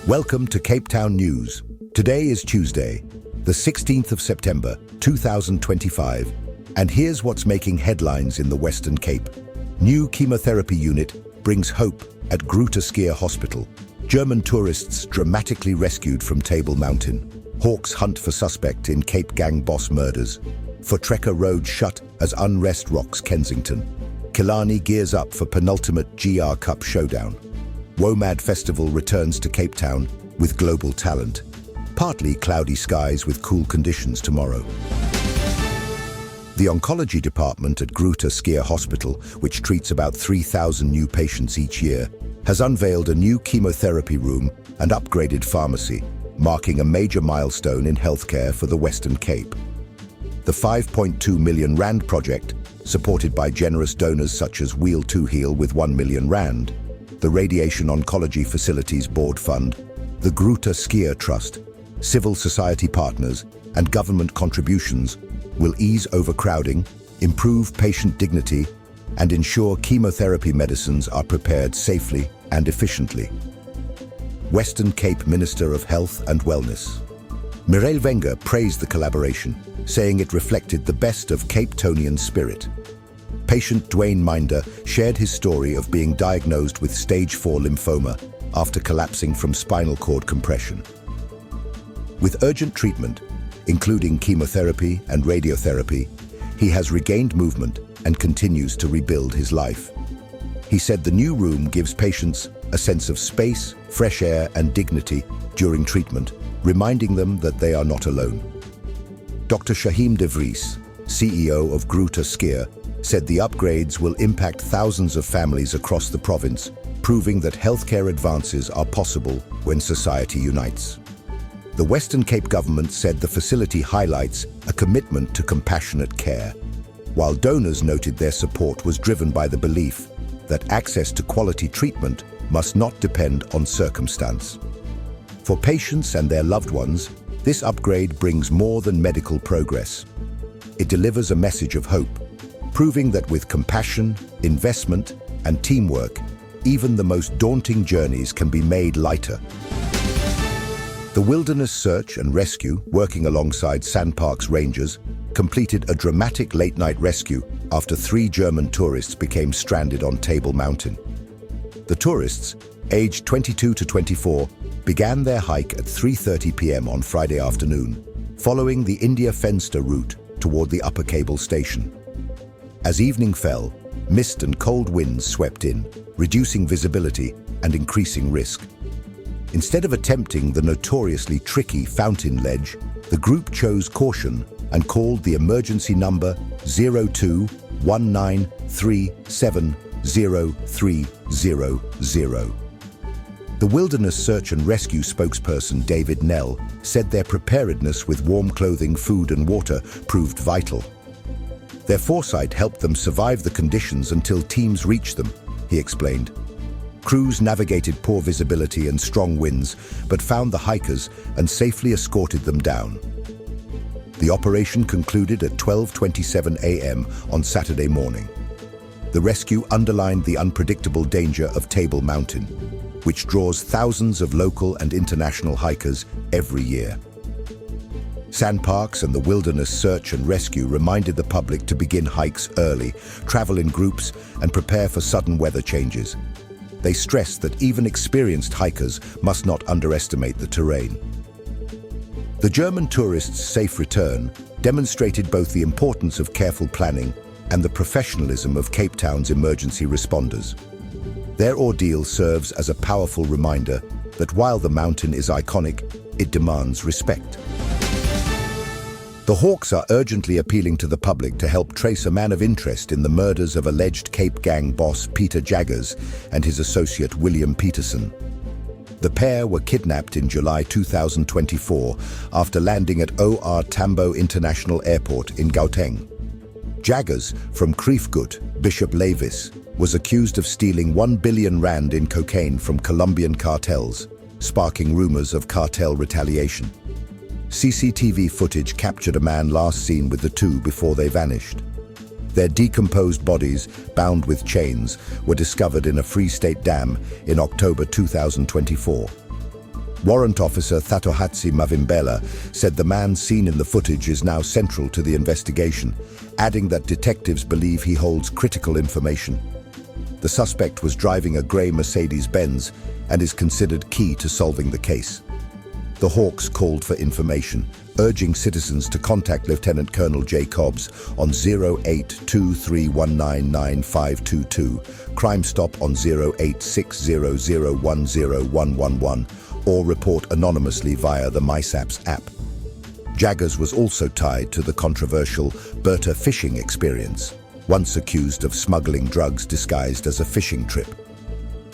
Welcome to Cape Town News. Today is Tuesday, the 16th of September, 2025, and here's what's making headlines in the Western Cape. New chemotherapy unit brings hope at Groote Schuur Hospital. German tourists dramatically rescued from Table Mountain. Hawks hunt for suspect in Cape gang boss murders. Voortrekker Road shut as unrest rocks Kensington. Killarney gears up for penultimate GR Cup showdown. WOMAD Festival returns to Cape Town with global talent. Partly cloudy skies with cool conditions tomorrow. The oncology department at Groote Schuur Hospital, which treats about 3,000 new patients each year, has unveiled a new chemotherapy room and upgraded pharmacy, marking a major milestone in healthcare for the Western Cape. The 5.2 million rand project, supported by generous donors such as Wheel to Heal with 1 million rand, the Radiation Oncology Facilities Board Fund, the Groote Schuur Trust, civil society partners, and government contributions will ease overcrowding, improve patient dignity, and ensure chemotherapy medicines are prepared safely and efficiently. Western Cape Minister of Health and Wellness Mireille Wenger praised the collaboration, saying it reflected the best of Cape Townian spirit. Patient Dwayne Minder shared his story of being diagnosed with stage 4 lymphoma after collapsing from spinal cord compression. With urgent treatment, including chemotherapy and radiotherapy, he has regained movement and continues to rebuild his life. He said the new room gives patients a sense of space, fresh air, and dignity during treatment, reminding them that they are not alone. Dr. Shaheem de Vries, CEO of Groote Schuur, said the upgrades will impact thousands of families across the province, proving that healthcare advances are possible when society unites. The Western Cape government said the facility highlights a commitment to compassionate care, while donors noted their support was driven by the belief that access to quality treatment must not depend on circumstance. For patients and their loved ones, this upgrade brings more than medical progress. It delivers a message of hope, proving that with compassion, investment, and teamwork, even the most daunting journeys can be made lighter. The Wilderness Search and Rescue, working alongside SANParks Rangers, completed a dramatic late-night rescue after 3 German tourists became stranded on Table Mountain. The tourists, aged 22 to 24, began their hike at 3:30 p.m. on Friday afternoon, following the India Fenster route toward the Upper Cable Station. As evening fell, mist and cold winds swept in, reducing visibility and increasing risk. Instead of attempting the notoriously tricky fountain ledge, the group chose caution and called the emergency number 0219370300. The Wilderness Search and Rescue spokesperson David Nell said their preparedness with warm clothing, food and water proved vital. Their foresight helped them survive the conditions until teams reached them, he explained. Crews navigated poor visibility and strong winds, but found the hikers and safely escorted them down. The operation concluded at 12:27 a.m. on Saturday morning. The rescue underlined the unpredictable danger of Table Mountain, which draws thousands of local and international hikers every year. SANParks and the Wilderness Search and Rescue reminded the public to begin hikes early, travel in groups, and prepare for sudden weather changes. They stressed that even experienced hikers must not underestimate the terrain. The German tourists' safe return demonstrated both the importance of careful planning and the professionalism of Cape Town's emergency responders. Their ordeal serves as a powerful reminder that while the mountain is iconic, it demands respect. The Hawks are urgently appealing to the public to help trace a man of interest in the murders of alleged Cape gang boss Peter Jaggers and his associate William Peterson. The pair were kidnapped in July 2024 after landing at OR Tambo International Airport in Gauteng. Jaggers, from Kreefgut, Bishop Lavis, was accused of stealing 1 billion rand in cocaine from Colombian cartels, sparking rumors of cartel retaliation. CCTV footage captured a man last seen with the two before they vanished. Their decomposed bodies, bound with chains, were discovered in a Free State dam in October 2024. Warrant Officer Thatohatsi Mavimbela said the man seen in the footage is now central to the investigation, adding that detectives believe he holds critical information. The suspect was driving a grey Mercedes-Benz and is considered key to solving the case. The Hawks called for information, urging citizens to contact Lieutenant Colonel J. Cobbs on 0823199522, Crime Stop on 0860010111, or report anonymously via the MySaps app. Jaggers was also tied to the controversial Berta fishing experience, once accused of smuggling drugs disguised as a fishing trip.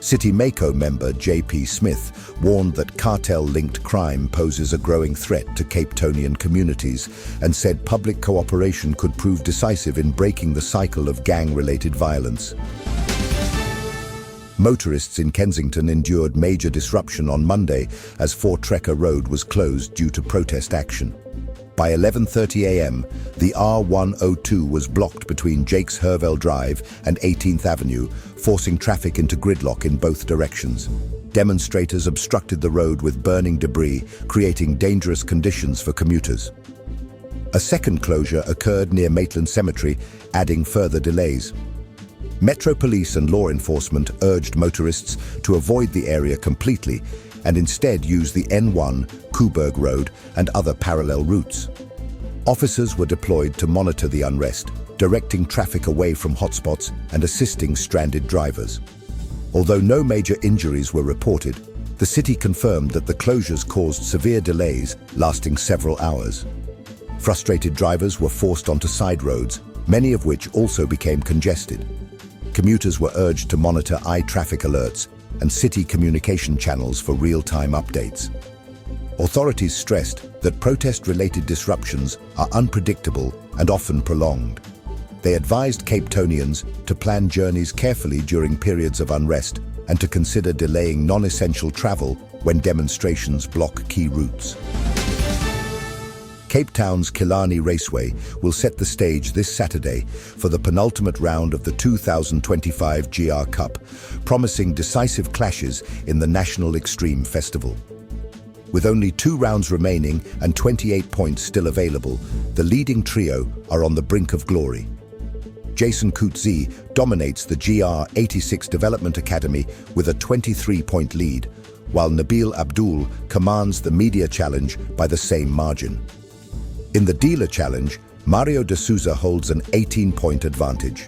City Mako member J.P. Smith warned that cartel-linked crime poses a growing threat to Cape Townian communities and said public cooperation could prove decisive in breaking the cycle of gang-related violence. Motorists in Kensington endured major disruption on Monday as Voortrekker Road was closed due to protest action. By 11:30 a.m., the R102 was blocked between Jakes Hervel Drive and 18th Avenue, forcing traffic into gridlock in both directions. Demonstrators obstructed the road with burning debris, creating dangerous conditions for commuters. A second closure occurred near Maitland Cemetery, adding further delays. Metro Police and law enforcement urged motorists to avoid the area completely and instead use the N1, Coburg Road, and other parallel routes. Officers were deployed to monitor the unrest, directing traffic away from hotspots and assisting stranded drivers. Although no major injuries were reported, the city confirmed that the closures caused severe delays lasting several hours. Frustrated drivers were forced onto side roads, many of which also became congested. Commuters were urged to monitor eye-traffic alerts and city communication channels for real-time updates. Authorities stressed that protest-related disruptions are unpredictable and often prolonged. They advised Cape Townians to plan journeys carefully during periods of unrest and to consider delaying non-essential travel when demonstrations block key routes. Cape Town's Killarney Raceway will set the stage this Saturday for the penultimate round of the 2025 GR Cup, promising decisive clashes in the National Extreme Festival. With only 2 rounds remaining and 28 points still available, the leading trio are on the brink of glory. Jason Coetzee dominates the GR86 Development Academy with a 23-point lead, while Nabil Abdul commands the Media Challenge by the same margin. In the Dealer Challenge, Mario de Souza holds an 18-point advantage.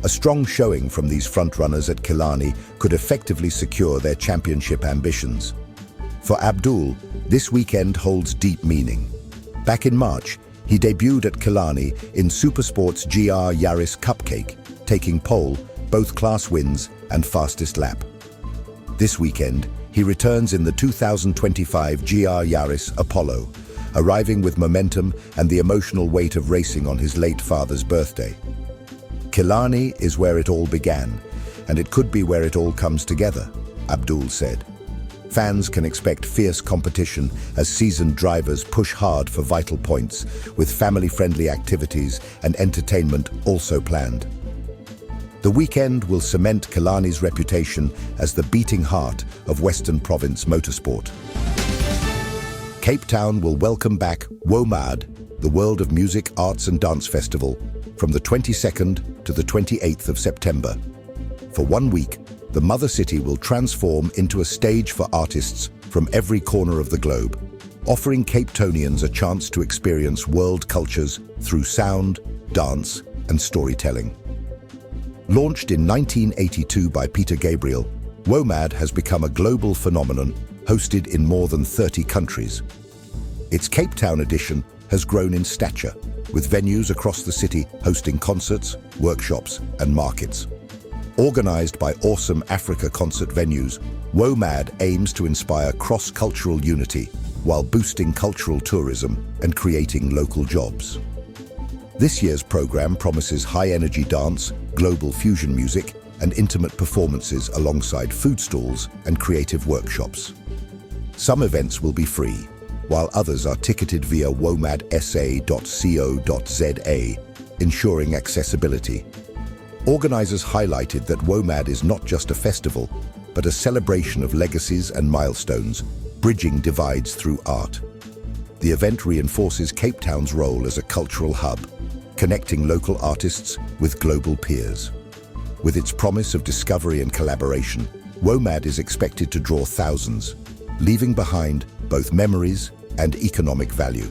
A strong showing from these frontrunners at Killarney could effectively secure their championship ambitions. For Abdul, this weekend holds deep meaning. Back in March, he debuted at Killarney in Supersport's GR Yaris Cupcake, taking pole, both class wins and fastest lap. This weekend, he returns in the 2025 GR Yaris Apollo, arriving with momentum and the emotional weight of racing on his late father's birthday. Killarney is where it all began, and it could be where it all comes together, Abdul said. Fans can expect fierce competition as seasoned drivers push hard for vital points, with family-friendly activities and entertainment also planned. The weekend will cement Killarney's reputation as the beating heart of Western Province motorsport. Cape Town will welcome back WOMAD, the World of Music, Arts and Dance Festival, from the 22nd to the 28th of September. For 1 week, the Mother City will transform into a stage for artists from every corner of the globe, offering Cape Townians a chance to experience world cultures through sound, dance, and storytelling. Launched in 1982 by Peter Gabriel, WOMAD has become a global phenomenon, hosted in more than 30 countries. Its Cape Town edition has grown in stature, with venues across the city hosting concerts, workshops, and markets. Organized by Awesome Africa concert venues, WOMAD aims to inspire cross-cultural unity while boosting cultural tourism and creating local jobs. This year's program promises high-energy dance, global fusion music, and intimate performances alongside food stalls and creative workshops. Some events will be free, while others are ticketed via womadsa.co.za, ensuring accessibility. Organizers highlighted that WOMAD is not just a festival, but a celebration of legacies and milestones, bridging divides through art. The event reinforces Cape Town's role as a cultural hub, connecting local artists with global peers. With its promise of discovery and collaboration, WOMAD is expected to draw thousands, leaving behind both memories and economic value.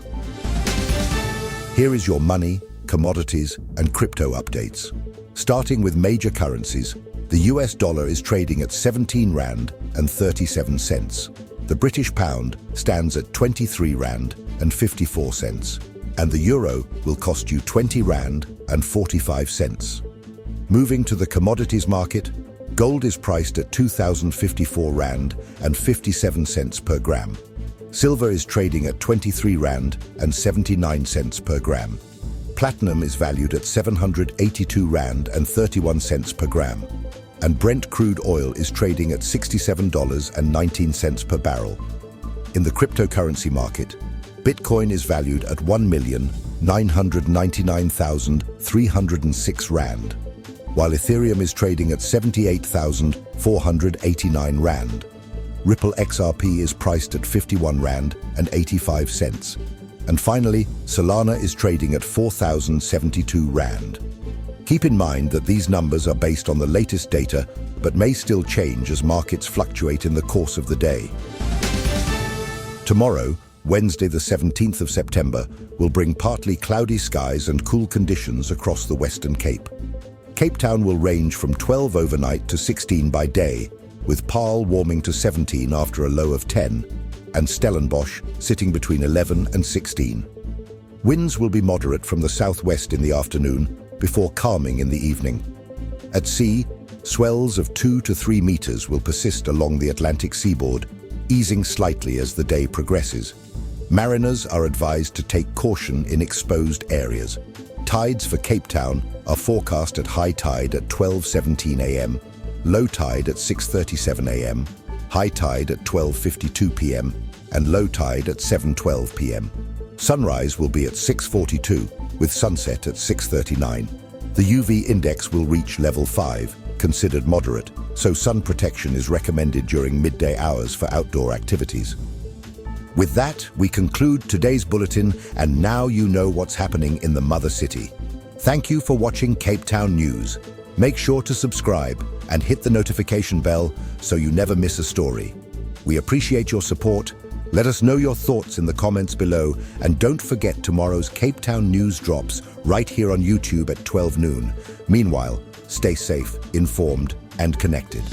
Here is your money, commodities, and crypto updates. Starting with major currencies, the US dollar is trading at 17 Rand and 37 cents. The British pound stands at 23 Rand and 54 cents, and the euro will cost you 20 Rand and 45 cents. Moving to the commodities market, gold is priced at 2,054 Rand and 57 cents per gram. Silver is trading at 23 Rand and 79 cents per gram. Platinum is valued at 782 Rand and 31 cents per gram. And Brent crude oil is trading at $67.19 per barrel. In the cryptocurrency market, Bitcoin is valued at 1,999,306 Rand, while Ethereum is trading at 78,489 Rand. Ripple XRP is priced at 51 Rand and 85 cents. And finally, Solana is trading at 4,072 Rand. Keep in mind that these numbers are based on the latest data, but may still change as markets fluctuate in the course of the day. Tomorrow, Wednesday the 17th of September, will bring partly cloudy skies and cool conditions across the Western Cape. Cape Town will range from 12 overnight to 16 by day, with Paarl warming to 17 after a low of 10, and Stellenbosch sitting between 11 and 16. Winds will be moderate from the southwest in the afternoon, before calming in the evening. At sea, swells of 2 to 3 meters will persist along the Atlantic seaboard, easing slightly as the day progresses. Mariners are advised to take caution in exposed areas. Tides for Cape Town are forecast at high tide at 12:17 a.m., low tide at 6:37 a.m., high tide at 12:52 p.m., and low tide at 7:12 p.m. Sunrise will be at 6:42, with sunset at 6:39. The UV index will reach level 5, considered moderate, so sun protection is recommended during midday hours for outdoor activities. With that, we conclude today's bulletin, and now you know what's happening in the mother city. Thank you for watching Cape Town News. Make sure to subscribe and hit the notification bell so you never miss a story. We appreciate your support. Let us know your thoughts in the comments below, and don't forget tomorrow's Cape Town News drops right here on YouTube at 12 noon. Meanwhile, stay safe, informed, and connected.